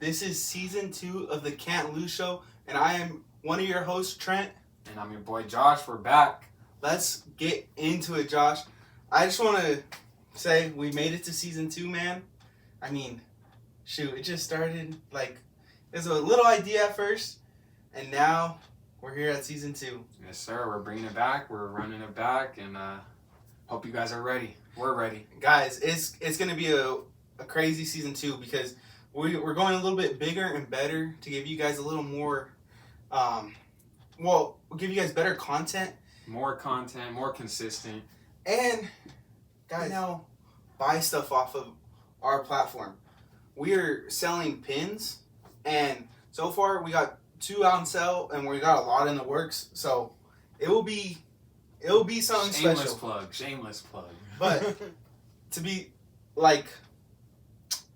This is season 2 of the Can't Lose Show, and I am one of your hosts, Trent. And I'm your boy, Josh. We're back. Let's get into it, Josh. I just want to say we made it to season 2, man. I mean, shoot, it just started, it was a little idea at first, and now we're here at season 2. Yes, sir. We're bringing it back. We're running it back, and hope you guys are ready. We're ready. Guys, it's going to be a crazy season 2 because we're going a little bit bigger and better to give you guys a little more, we'll give you guys better content. More content, more consistent. And, guys, now buy stuff off of our platform. We are selling pins, and so far we got 2 out on sale, and we got a lot in the works, so it will be something special. Shameless plug. But to be,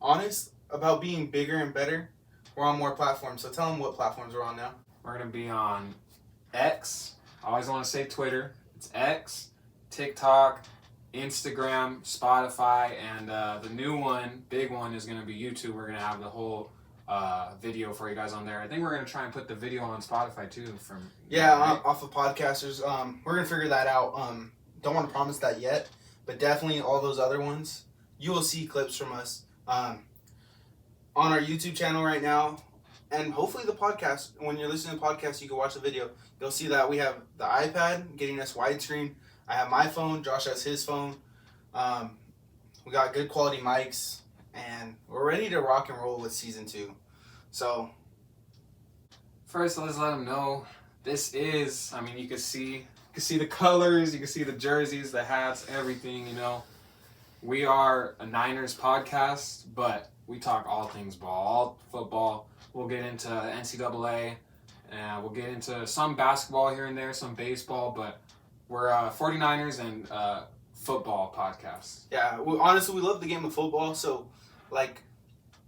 honest about being bigger and better, we're on more platforms. So tell them what platforms we're on now. We're going to be on X. I always want to say Twitter. It's X, TikTok, Instagram, Spotify, and the new one, big one, is going to be YouTube. We're going to have the whole video for you guys on there. I think we're going to try and put the video on Spotify too. Off of podcasters. We're going to figure that out. Don't want to promise that yet, but definitely all those other ones, you will see clips from us on our YouTube channel right now, and hopefully the podcast. When you're listening to the podcast, you can watch the video. You'll see that we have the iPad getting us widescreen. I have my phone. Josh has his phone. We got good quality mics, and we're ready to rock and roll with season 2. So, first, let's let them know this is. I mean, you can see the colors, you can see the jerseys, the hats, everything. You know, we are a Niners podcast, but we talk all things ball, all football. We'll get into NCAA, and we'll get into some basketball here and there, some baseball, but we're 49ers and football podcast. Yeah, honestly, we love the game of football, so,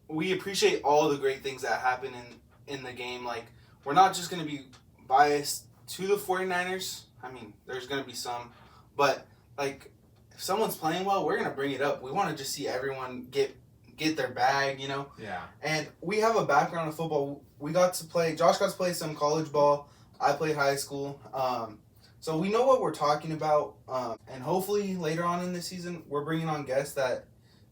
we appreciate all the great things that happen in the game. We're not just going to be biased to the 49ers. I mean, there's going to be some, but, if someone's playing well, we're going to bring it up. We want to just see everyone get their bag, you know? Yeah. And we have a background in football. Josh got to play some college ball. I played high school. So we know what we're talking about. And hopefully later on in this season, we're bringing on guests that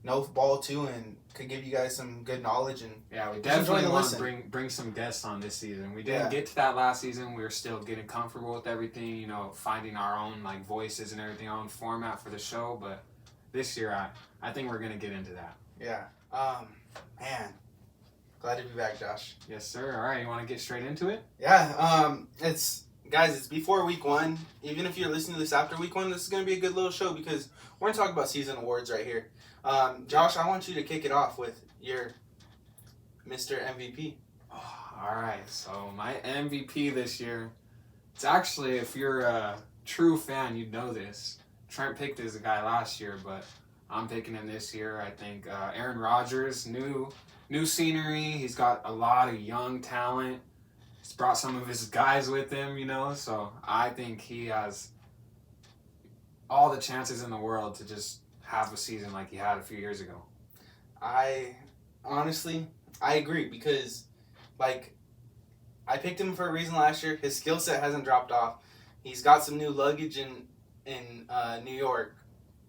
know ball too and could give you guys some good knowledge. And yeah, we definitely want to bring some guests on this season. We didn't get to that last season. We were still getting comfortable with everything, you know, finding our own voices and everything, our own format for the show. But this year, I think we're gonna get into that. Yeah. Man, glad to be back, Josh. Yes, sir. All right, you want to get straight into it? Yeah. It's before week 1. Even if you're listening to this after week 1, this is gonna be a good little show because we're gonna talk about season awards right here. Josh, I want you to kick it off with your Mr. MVP. All right. So my MVP this year, it's actually, if you're a true fan, you'd know this. Trent picked this guy last year, but I'm picking him this year. I think Aaron Rodgers, new scenery. He's got a lot of young talent. He's brought some of his guys with him, you know. So I think he has all the chances in the world to just have a season like he had a few years ago. I agree because, I picked him for a reason last year. His skill set hasn't dropped off. He's got some new luggage in New York.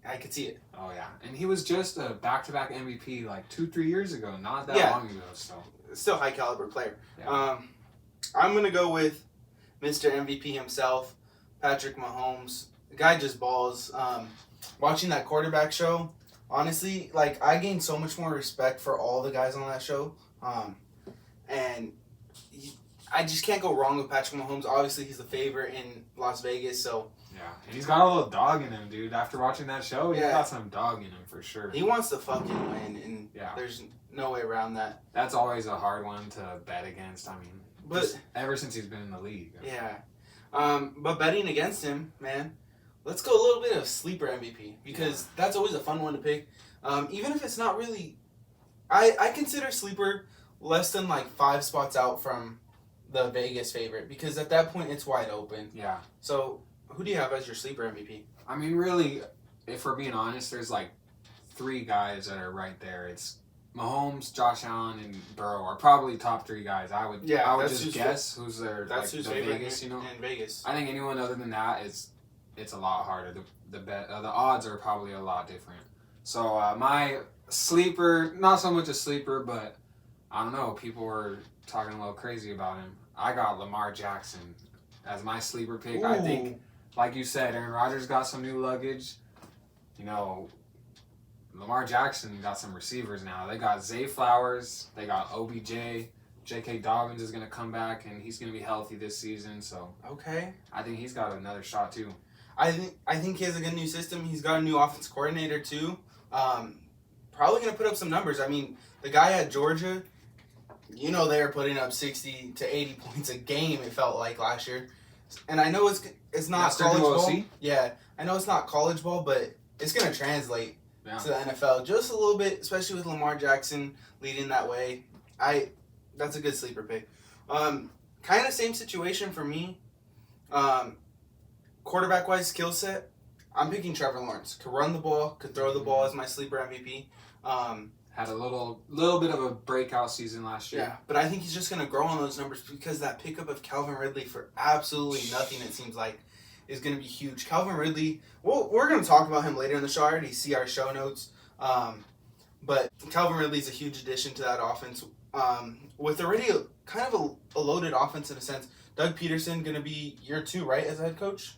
I could see it. Oh, yeah. And he was just a back-to-back MVP 2-3 years ago. Not that long ago, so. Still high-caliber player. Yeah. I'm going to go with Mr. MVP himself, Patrick Mahomes. The guy just balls. Watching that quarterback show, honestly, I gained so much more respect for all the guys on that show. And I just can't go wrong with Patrick Mahomes. Obviously, he's the favorite in Las Vegas, so. Yeah, and he's got a little dog in him, dude. After watching that show, he's got some dog in him for sure. He wants to fucking win, and there's no way around that. That's always a hard one to bet against. I mean, but ever since he's been in the league. Yeah. But betting against him, man, let's go a little bit of sleeper MVP because that's always a fun one to pick. Even if it's not really, I consider sleeper less than 5 spots out from the Vegas favorite because at that point it's wide open. Yeah. So who do you have as your sleeper MVP? I mean, really, if we're being honest, there's 3 guys that are right there. It's Mahomes, Josh Allen, and Burrow are probably top 3 guys. I would just guess who's their that's who's the favorite Vegas. You know, in Vegas. I think anyone other than that it's a lot harder. The odds are probably a lot different. So my sleeper, not so much a sleeper, but I don't know. People were talking a little crazy about him. I got Lamar Jackson as my sleeper pick. Ooh. I think, like you said, Aaron Rodgers got some new luggage. You know, Lamar Jackson got some receivers now. They got Zay Flowers. They got OBJ. J.K. Dobbins is going to come back, and he's going to be healthy this season. So okay, I think he's got another shot, too. I think he has a good new system. He's got a new offense coordinator, too. Probably going to put up some numbers. I mean, the guy at Georgia, you know they were putting up 60 to 80 points a game, it felt like, last year. And I know it's not That's their college new ball. OC? Yeah, I know it's not college ball, but it's going to translate to the NFL just a little bit, especially with Lamar Jackson leading that way. That's a good sleeper pick. Kind of same situation for me. Quarterback-wise skill set, I'm picking Trevor Lawrence. Could run the ball, could throw the ball as my sleeper MVP. Had a little bit of a breakout season last year. Yeah, but I think he's just going to grow on those numbers because that pickup of Calvin Ridley for absolutely nothing, it seems like, is going to be huge. Calvin Ridley, well, we're going to talk about him later in the show. I already see our show notes. But Calvin Ridley's a huge addition to that offense. With already kind of a loaded offense in a sense. Doug Peterson going to be year 2, right, as a head coach?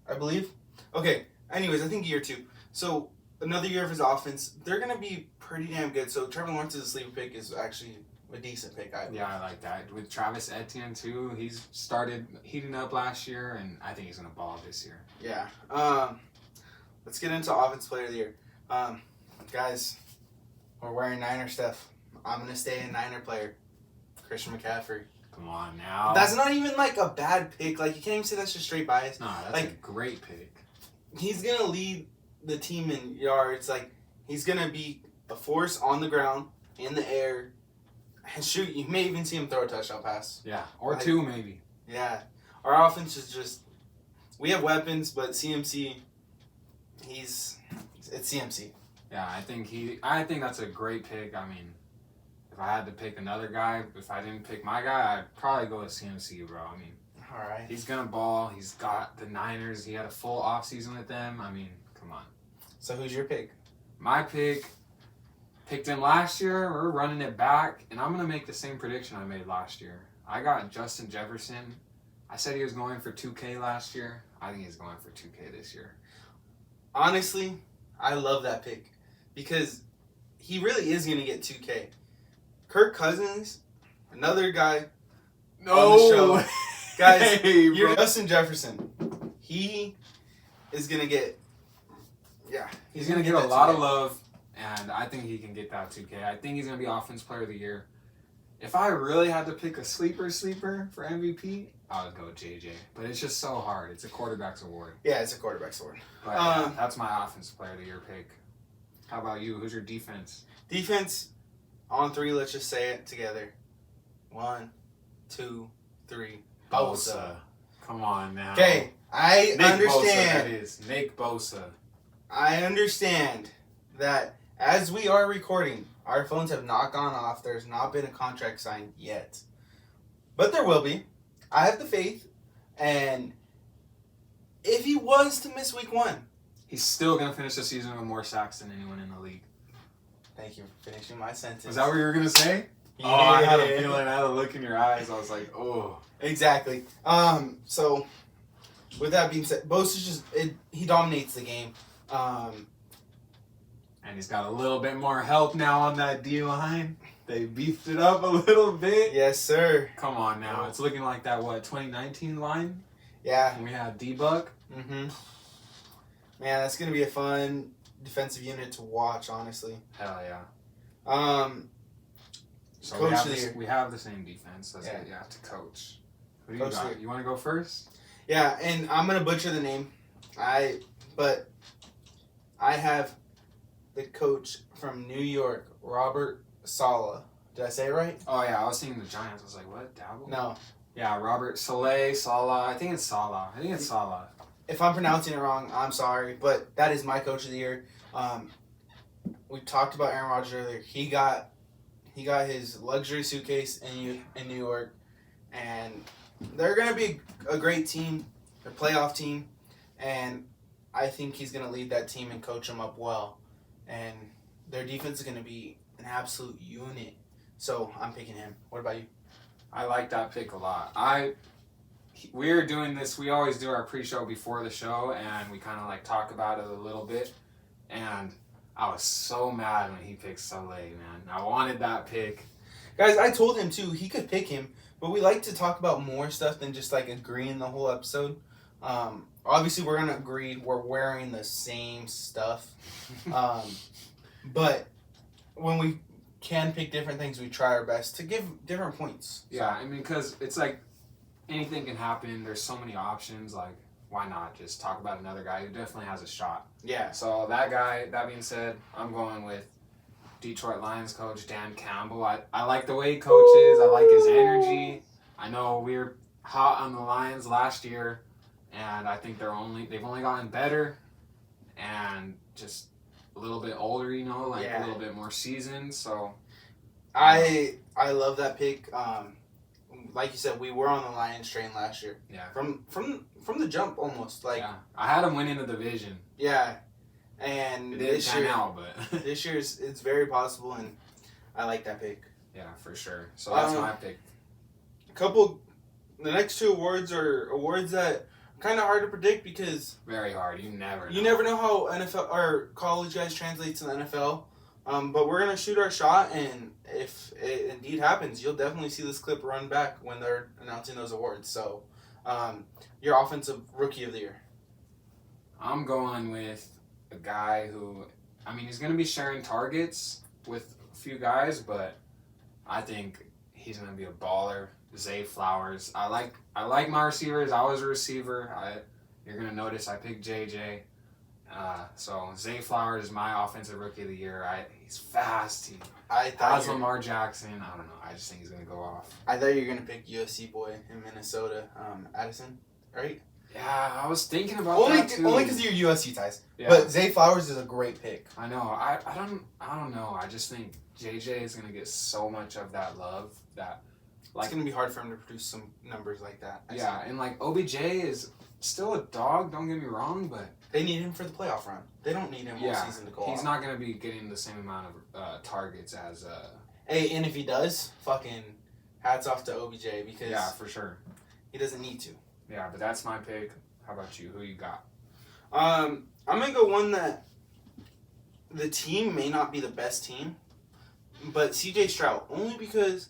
I believe. Okay, anyways, I think year 2. So another year of his offense. They're going to be pretty damn good. So Trevor Lawrence's sleeper pick is actually a decent pick, I believe. Yeah, I like that. With Travis Etienne, too, he's started heating up last year, and I think he's going to ball this year. Yeah. Let's get into Offense Player of the Year. Guys, we're wearing Niner stuff. I'm going to stay a Niner player. Christian McCaffrey. Come on now. That's not even, like, a bad pick. Like, you can't even say that's just straight bias. No, that's like, a great pick. He's going to lead the team in yards. Like, he's going to be a force on the ground, in the air, and shoot. You may even see him throw a touchdown pass. Yeah, or like, 2 maybe. Yeah. Our offense is just... We have weapons, but CMC, it's CMC. Yeah, I think that's a great pick. I mean, if I had to pick another guy, if I didn't pick my guy, I'd probably go with CMC, bro. I mean, all right. He's going to ball. He's got the Niners. He had a full offseason with them. I mean, come on. So who's your pick? My pick, picked him last year. We're running it back, and I'm going to make the same prediction I made last year. I got Justin Jefferson. I said he was going for 2K last year. I think he's going for 2K this year. Honestly, I love that pick because he really is going to get 2K. Kirk Cousins, another guy on the show. Guys, you're Justin Jefferson. He is going to get, he's going to get a lot of love, and I think he can get that 2K. I think he's going to be Offense Player of the Year. If I really had to pick a sleeper for MVP, I would go with JJ. But it's just so hard. It's a quarterback's award. Yeah, it's a quarterback's award. But that's my Offensive Player of the Year pick. How about you? Who's your defense? Defense, on 3, let's just say it together. 1, 2, 3. Bosa. Come on now. Okay, I understand. Bosa, that is. Nick Bosa. I understand that as we are recording, our phones have not gone off. There's not been a contract signed yet. But there will be. I have the faith. And if he was to miss week 1, he's still going to finish the season with more sacks than anyone in the league. Thank you for finishing my sentence. Was that what you were going to say? Yeah. Oh, I had a feeling. I had a look in your eyes. I was like, oh. Exactly. So, with that being said, Bosa's he dominates the game. And he's got a little bit more help now on that D-line. They beefed it up a little bit. Yes, sir. Come on now. It's looking like that, 2019 line? Yeah. And we had D-Buck. Mm-hmm. Man, that's going to be a fun defensive unit to watch, honestly. Hell yeah. So we have the same defense. That's what you have to coach. Who do you got? You want to go first? Yeah, and I'm going to butcher the name. But I have the coach from New York, Robert Saleh. Did I say it right? Oh, yeah. I was thinking the Giants. I was like, what? Dabble? No. Yeah, Robert Saleh. I think it's Saleh. If I'm pronouncing it wrong, I'm sorry. But that is my coach of the year. we talked about Aaron Rodgers earlier. He got his luxury suitcase in New York, and they're gonna be a great team, a playoff team, and I think he's gonna lead that team and coach them up well, and their defense is gonna be an absolute unit. So I'm picking him. What about you? I like that pick a lot. We're doing this. We always do our pre-show before the show, and we kind of like talk about it a little bit. And I was so mad when he picked Saleh, man. I wanted that pick. Guys, I told him too. He could pick him, but we like to talk about more stuff than just like agreeing the whole episode. Obviously, we're gonna agree. We're wearing the same stuff, but when we can pick different things, we try our best to give different points. Yeah, I mean, because it's like anything can happen. There's so many options. Like, why not just talk about another guy who definitely has a shot? Yeah. So that guy, that being said, I'm going with Detroit Lions coach Dan Campbell. I like the way he coaches. I like his energy. I know we were hot on the Lions last year, and I think they've only gotten better and just a little bit older, you know, like a little bit more seasoned. So I love that pick. Like you said, we were on the Lions train last year. Yeah. From the jump almost. Like yeah. I had him winning the division. Yeah. And It didn't pan out, but this year's it's very possible, and I like that pick. Yeah, for sure. So that's my pick. The next two awards are awards that are kind of hard to predict because very hard. You never know how NFL or college guys translate to the NFL. But we're gonna shoot our shot, and if it indeed happens, you'll definitely see this clip run back when they're announcing those awards. So, your offensive rookie of the year. I'm going with a guy who, I mean, he's going to be sharing targets with a few guys, but I think he's going to be a baller. Zay Flowers. I like my receivers. I was a receiver. You're going to notice I picked JJ. So Zay Flowers is my offensive rookie of the year. He's fast. He has Lamar Jackson. I don't know. I just think he's going to go off. I thought you were going to pick USC boy in Minnesota, Addison, right? Yeah, I was thinking about that too. Only because of your USC ties. Yeah. But Zay Flowers is a great pick. I know. I don't know. I just think JJ is going to get so much of that love that it's going to be hard for him to produce some numbers like that. And like OBJ is still a dog, don't get me wrong, but they need him for the playoff run. They don't need him all season to go He's off. not going to be getting the same amount of targets as Hey, and if he does, fucking hats off to OBJ because yeah, for sure. He doesn't need to. Yeah, but that's my pick. How about you? Who you got? I'm going to go one that the team may not be the best team, but CJ Stroud, only because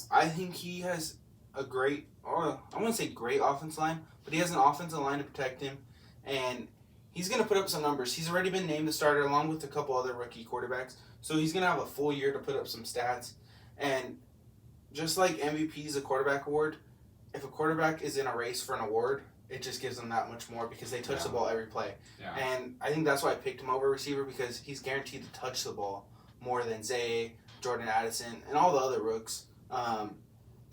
I think he has a great, or I wouldn't say great offensive line, but he has an offensive line to protect him, and he's going to put up some numbers. He's already been named the starter along with a couple other rookie quarterbacks, so he's going to have a full year to put up some stats. And just like MVP is a quarterback award, if a quarterback is in a race for an award, it just gives them that much more because they touch the ball every play. Yeah. And I think that's why I picked him over receiver because he's guaranteed to touch the ball more than Zay, Jordan Addison, and all the other rooks.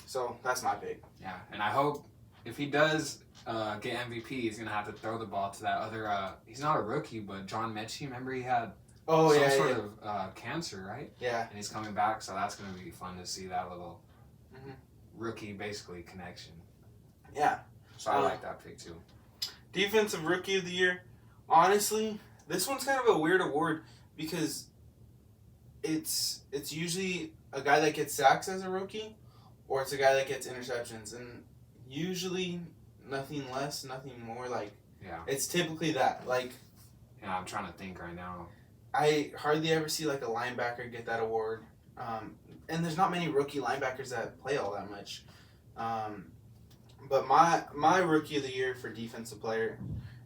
So that's my pick. Yeah, and I hope if he does get MVP, he's going to have to throw the ball to that other, he's not a rookie, but John Mechie, remember he had some sort of cancer, right? Yeah. And he's coming back, so that's going to be fun to see that little rookie, basically, connection. Yeah. So I like that pick, too. Defensive Rookie of the Year. Honestly, this one's kind of a weird award because it's usually a guy that gets sacks as a rookie or it's a guy that gets interceptions. And usually nothing less, nothing more. Like, it's typically that. Like, yeah, I'm trying to think right now. I hardly ever see like a linebacker get that award. And there's not many rookie linebackers that play all that much. But my Rookie of the Year for defensive player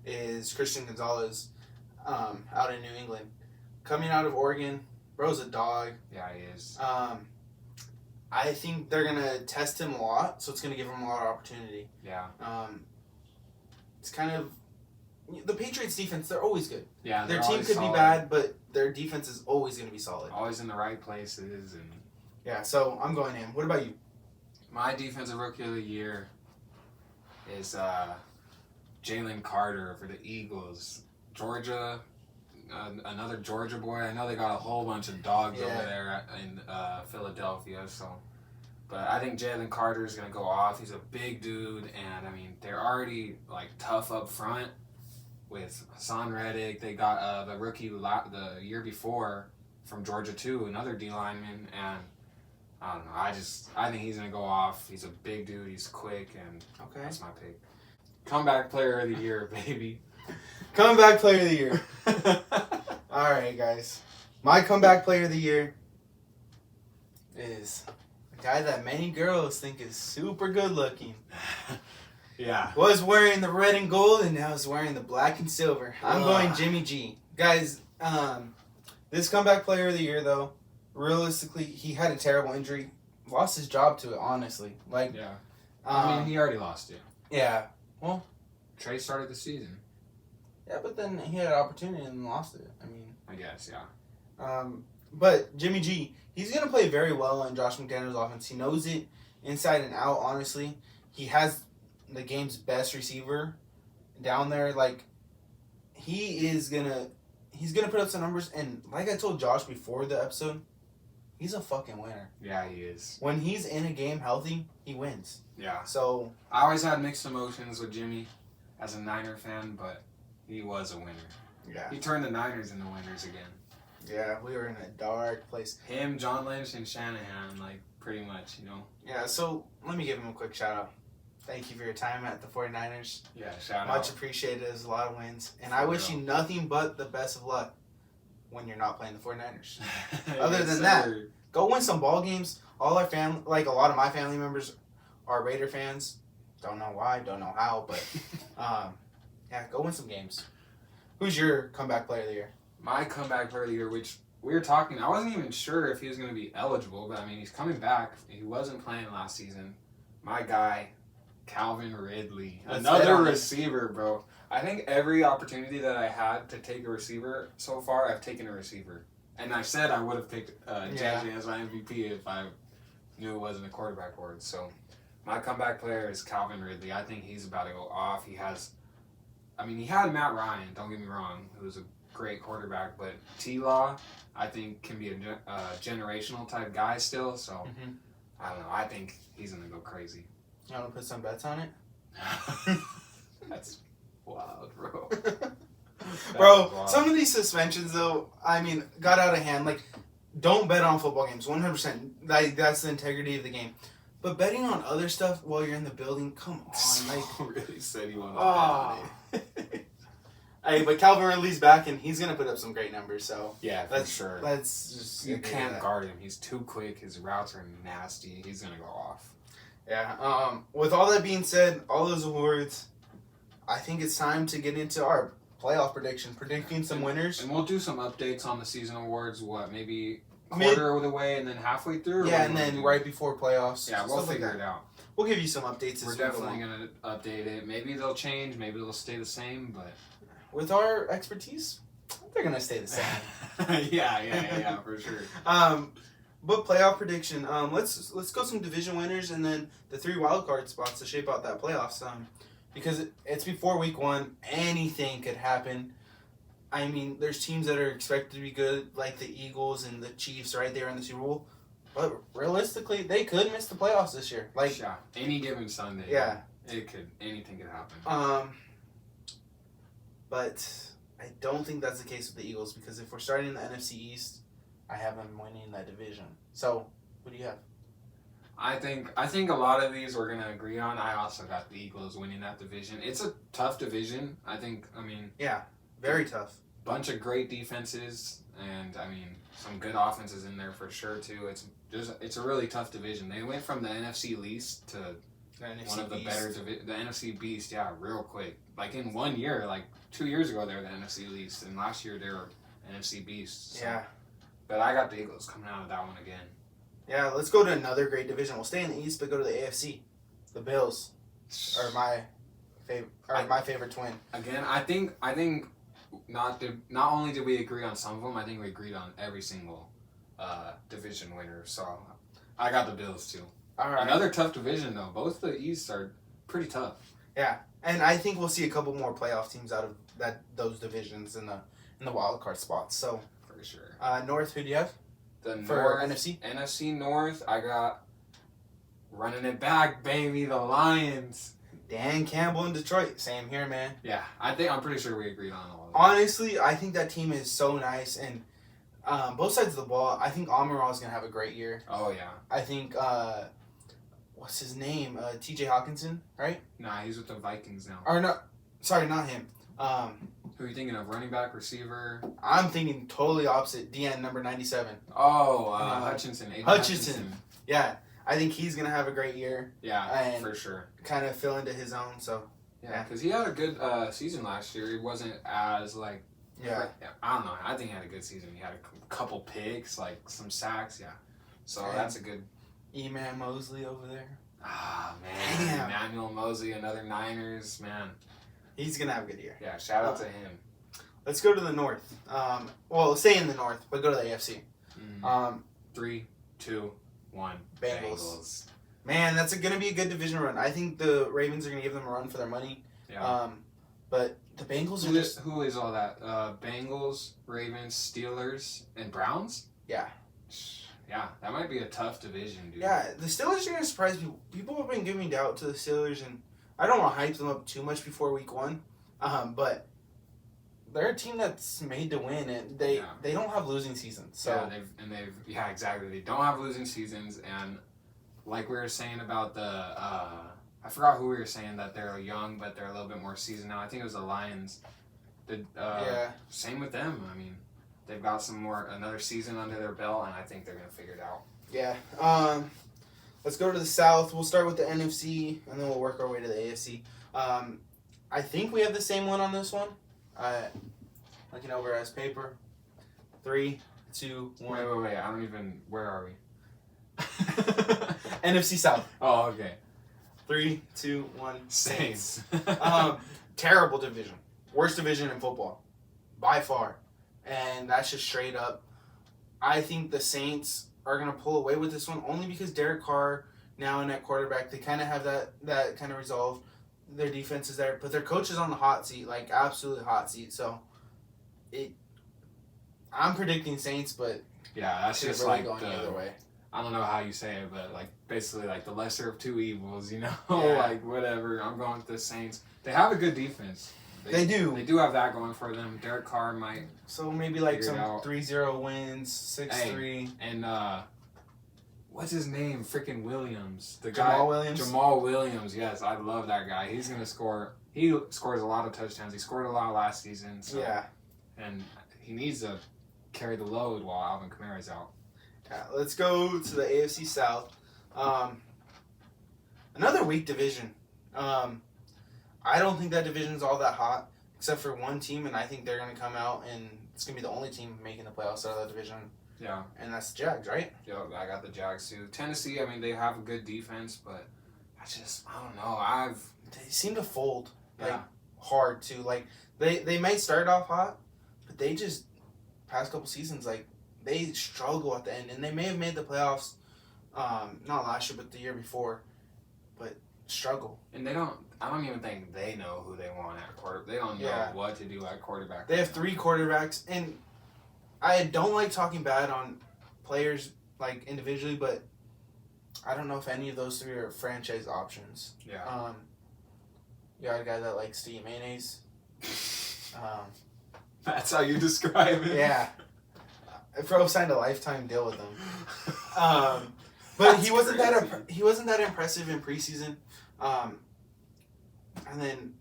is Christian Gonzalez out in New England. Coming out of Oregon, bro's a dog. Yeah, he is. I think they're going to test him a lot, so it's going to give him a lot of opportunity. Yeah. It's kind of... The Patriots' defense, they're always good. Yeah, their team could be bad, but their defense is always going to be solid. Always in the right places. And yeah, so I'm going in. What about you? My defensive Rookie of the Year is Jalen Carter for the Eagles. Georgia, another Georgia boy. I know they got a whole bunch of dogs Yeah. over there in Philadelphia. So, but I think Jalen Carter is gonna go off. He's a big dude, and I mean they're already like tough up front with Hassan Reddick. They got the rookie the year before from Georgia too, another D lineman, and I don't know. I think he's gonna go off. He's a big dude. He's quick, and Okay. that's my pick. Comeback player of the year, baby. Comeback player of the year. All right, guys. My comeback player of the year is a guy that many girls think is super good looking. Yeah. Was wearing the red and gold, and now is wearing the black and silver. I'm going Jimmy G. Guys, this comeback player of the year, though, realistically, he had a terrible injury. Lost his job to it, honestly. Like, Yeah. I mean, he already lost it. Yeah. Well, Trey started the season. yeah, but then he had an opportunity and lost it. I mean, I guess, yeah. But Jimmy G, he's going to play very well in Josh McDaniels' offense. He knows it inside and out, honestly. He has the game's best receiver down there. Like, he's going to put up some numbers. And like I told Josh before the episode, he's a fucking winner. Yeah, he is. When he's in a game healthy, he wins. Yeah. So, I always had mixed emotions with Jimmy as a Niner fan, but he was a winner. yeah. He turned the Niners into winners again. Yeah, we were in a dark place. Him, John Lynch, and Shanahan, like, pretty much, you know? Yeah, so let me give him a quick shout out. Thank you for your time at the 49ers. Yeah, shout Much out. appreciated. It was a lot of wins. And For I wish real. you nothing but the best of luck when you're not playing the 49ers. Other Other than that, Go win some ball games. All our family, like a lot of my family members are Raider fans. Don't know why, don't know how, but yeah, go win some games. Who's your comeback player of the year? my comeback player of the year, which we were talking, I wasn't even sure if he was going to be eligible, but I mean, he's coming back. He wasn't playing last season. My guy, Calvin Ridley. Let's get Another on it. receiver, bro. I think every opportunity that I had to take a receiver so far, I've taken a receiver. And I said I would have picked JJ as my MVP if I knew it wasn't a quarterback board. So my comeback player is Calvin Ridley. I think he's about to go off. He had Matt Ryan, don't get me wrong, who's a great quarterback, but T-Law, I think, can be a generational type guy still. So Mm-hmm. I don't know. I think he's going to go crazy. You want to put some bets on it? That's wild, bro. Bro, some of these suspensions, though, I mean, got out of hand. Like, don't bet on football games, 100%. Like, that's the integrity of the game. But betting on other stuff while you're in the building, come on. Like, really said he wanted to bet on it. Hey, but Calvin Ridley's back, and he's going to put up some great numbers, so. Yeah, for sure. Let's just. You agree to can't that. guard him. He's too quick. His routes are nasty. He's going to go off. Yeah. With all that being said, all those awards, I think it's time to get into our playoff predicting some winners. And we'll do some updates on the season awards, maybe Mid- quarter of the way and then halfway through? Or Yeah, what and do we then do? right before playoffs. Yeah, we'll stuff like figure that. it out. We'll give you some updates. We're as we go definitely along. going to update it. Maybe they'll change. Maybe they'll stay the same, but... With our expertise, they're gonna stay the same. yeah, for sure. But playoff prediction. Let's go some division winners and then the 3 wild card spots to shape out that playoffs. Because it's before week 1, anything could happen. I mean, there's teams that are expected to be good, like the Eagles and the Chiefs, right there in the Super Bowl. But realistically, they could miss the playoffs this year. Like, yeah, any given Sunday. yeah. Anything could happen. But I don't think that's the case with the Eagles because if we're starting in the NFC East, I have them winning that division. So, what do you have? I think a lot of these we're gonna agree on. I also got the Eagles winning that division. It's a tough division. I mean, Yeah, very tough. bunch of great defenses and I mean some good offenses in there for sure too. It's a really tough division. They went from the NFC least to The NFC one of the East. better the NFC beast. Yeah, real quick. Like in 1 year, like 2 years ago they were the NFC least, and last year they were NFC beast. So. Yeah. But I got the Eagles coming out of that one again. Yeah, let's go to another great division. We'll stay in the East, but go to the AFC. The Bills are my favorite twin. Again, I think not only did we agree on some of them, I think we agreed on every single division winner. So I got the Bills too. All right. Another tough division though. Both the East are pretty tough. Yeah, and I think we'll see a couple more playoff teams out of those divisions in the in the wild card spots. So For sure. North, who do you have The for North, NFC? NFC North, I got running it back, baby, the Lions. Dan Campbell in Detroit. Same here, man. Yeah, I'm pretty sure we agreed on all of that. Honestly, I think that team is so nice, and both sides of the ball. I think Amaral is gonna have a great year. Oh yeah. I think what's his name? T.J. Hawkinson, right? Nah, he's with the Vikings now. Or no, sorry, not him. Who are you thinking of? Running back, receiver? I'm thinking totally opposite. DN number 97. Oh, Hutchinson. Aiden Hutchinson. Yeah, I think he's gonna have a great year. Yeah, And for sure. Kind of fill into his own. So Yeah, because he had a good season last year. He wasn't as like. yeah. I don't know. I think he had a good season. He had a couple picks, like some sacks. Yeah. So And that's a good. E-Man Mosley over there. Ah man, Damn. Emmanuel Mosley, another Niners man. He's gonna have a good year. Yeah, shout out to him. Let's go to the North. Well, stay in the North, but go to the AFC. 3, 2, 1. Bengals. Man, that's gonna be a good division run. I think the Ravens are gonna give them a run for their money. Yeah. But the Bengals are Who is all that? Bengals, Ravens, Steelers, and Browns. Yeah. Yeah, that might be a tough division, dude. Yeah, the Steelers are gonna surprise people. People have been giving doubt to the Steelers, and I don't want to hype them up too much before week 1. But they're a team that's made to win, and they don't have losing seasons. So yeah, exactly. They don't have losing seasons, and like we were saying about the I forgot who we were saying that they're young, but they're a little bit more seasoned now. I think it was the Lions. Same with them. I mean, they've got another season under their belt, and I think they're gonna figure it out. Yeah. Let's go to the South. We'll start with the NFC, and then we'll work our way to the AFC. I think we have the same one on this one. Looking over as paper. 3, 2, 1. Wait. I don't even. Where are we? NFC South. Oh, okay. 3, 2, 1. Saints. Terrible division. Worst division in football. By far. And that's just straight up. I think the Saints are going to pull away with this one only because Derek Carr now in at quarterback, they kind of have that kind of resolved. Their defense is there, but their coach is on the hot seat, like absolutely hot seat. So, I'm predicting Saints, but yeah, that's just really like going the other way. I don't know how you say it, but like basically like the lesser of two evils, you know? Yeah. Like whatever. I'm going with the Saints. They have a good defense. They do. They do have that going for them. Derek Carr might. So maybe like figure some it out. 3-0 wins, 6-3. And what's his name? Freaking Williams. The Jamal guy. Williams? Jamal Williams. Yes, I love that guy. He's gonna score. He scores a lot of touchdowns. He scored a lot last season. So, Yeah. And he needs to carry the load while Alvin Kamara's out. Yeah. Let's go to the AFC South. Another weak division. I don't think that division's all that hot, except for one team, and I think they're going to come out, and it's going to be the only team making the playoffs out of that division, Yeah. and that's the Jags, right? Yo, I got the Jags too. Tennessee, I mean, they have a good defense, but I don't know. They seem to fold Yeah. hard, too. Like, they might start off hot, but they just, past couple seasons, like, they struggle at the end, and they may have made the playoffs, not last year, but the year before, but struggle. And I don't even think they know who they want at quarterback. They don't know what to do at quarterback. They have 3 quarterbacks, and I don't like talking bad on players, like, individually, but I don't know if any of those 3 are franchise options. Yeah. You got a guy that likes to eat mayonnaise. That's how you describe it? Yeah. Pro signed a lifetime deal with him. But he wasn't that impressive in preseason. And then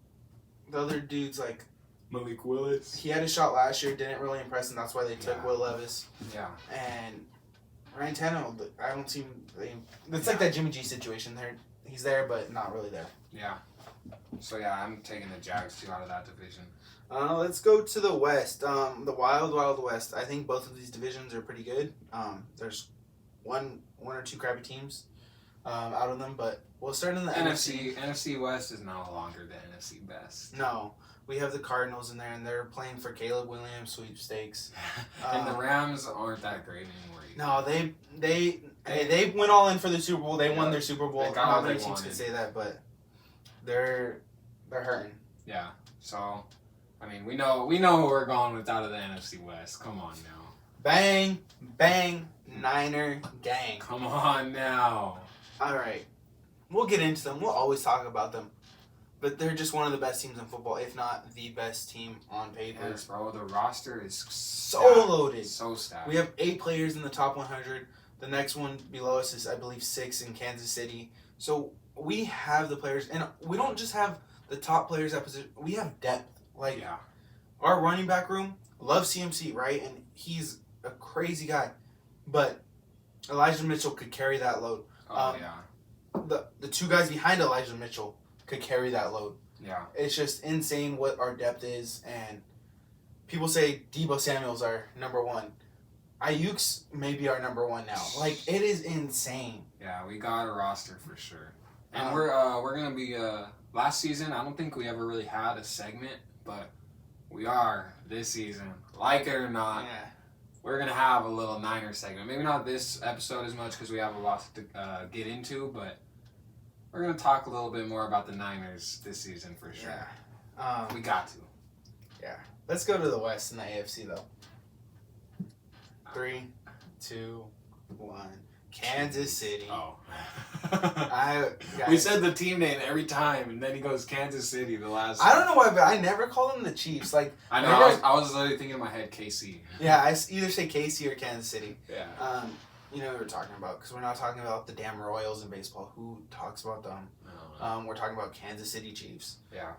the other dude's like Malik Willis. He had a shot last year, didn't really impress, and that's why they took Will Levis. Yeah. And Ryan Tannehill, I don't see. It's like that Jimmy G situation. He's there, but not really there. Yeah. So I'm taking the Jags too out of that division. Let's go to the West. The Wild Wild West. I think both of these divisions are pretty good. There's one or two crappy teams out of them, but we'll start in the NFC. NFC West is no longer the NFC best. No, we have the Cardinals in there, and they're playing for Caleb Williams sweepstakes. And the Rams aren't that great anymore either. No, they went all in for the Super Bowl. They won their Super Bowl. Not many teams can say that, but they're hurting. Yeah. So I mean, we know who we're going with out of the NFC West. Come on now. Bang, bang, Niner gang. Come on now. All right. We'll get into them. We'll always talk about them. But they're just one of the best teams in football, if not the best team on paper. Yes, bro. The roster is So stacked. loaded. So stacked. We have 8 players in the top 100. The next one below us is, I believe, 6 in Kansas City. So we have the players. And we don't just have the top players at position. We have depth. Like, yeah. Our running back room, love CMC, right? And he's a crazy guy. But Elijah Mitchell could carry that load. Oh, yeah. The 2 guys behind Elijah Mitchell could carry that load. Yeah. It's just insane what our depth is. And people say Deebo Samuel's our number 1. Ayuk's maybe our number 1 now. Like, it is insane. Yeah, we got a roster for sure. And we're going to be... last season, I don't think we ever really had a segment, but we are this season. Like it or not, we're going to have a little Niner segment. Maybe not this episode as much because we have a lot to get into, but we're going to talk a little bit more about the Niners this season for sure. Yeah. We got to. Yeah. Let's go to the West and the AFC, though. 3, 2, 1. Kansas City. Oh. We said the team name every time, and then he goes Kansas City the last I don't know why, but I never call them the Chiefs. Like, I know, I was literally thinking in my head, KC. Yeah, I either say KC or Kansas City. Yeah. You know what we're talking about, because we're not talking about the damn Royals in baseball. Who talks about them? We're talking about Kansas City Chiefs. Yeah.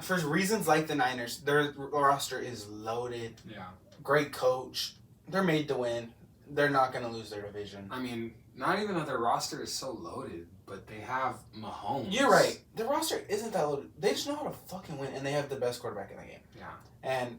For reasons like the Niners, their roster is loaded. Yeah. Great coach. They're made to win. They're not going to lose their division. I mean, not even that their roster is so loaded, but they have Mahomes. You're right. The roster isn't that loaded. They just know how to fucking win, and they have the best quarterback in the game. Yeah. And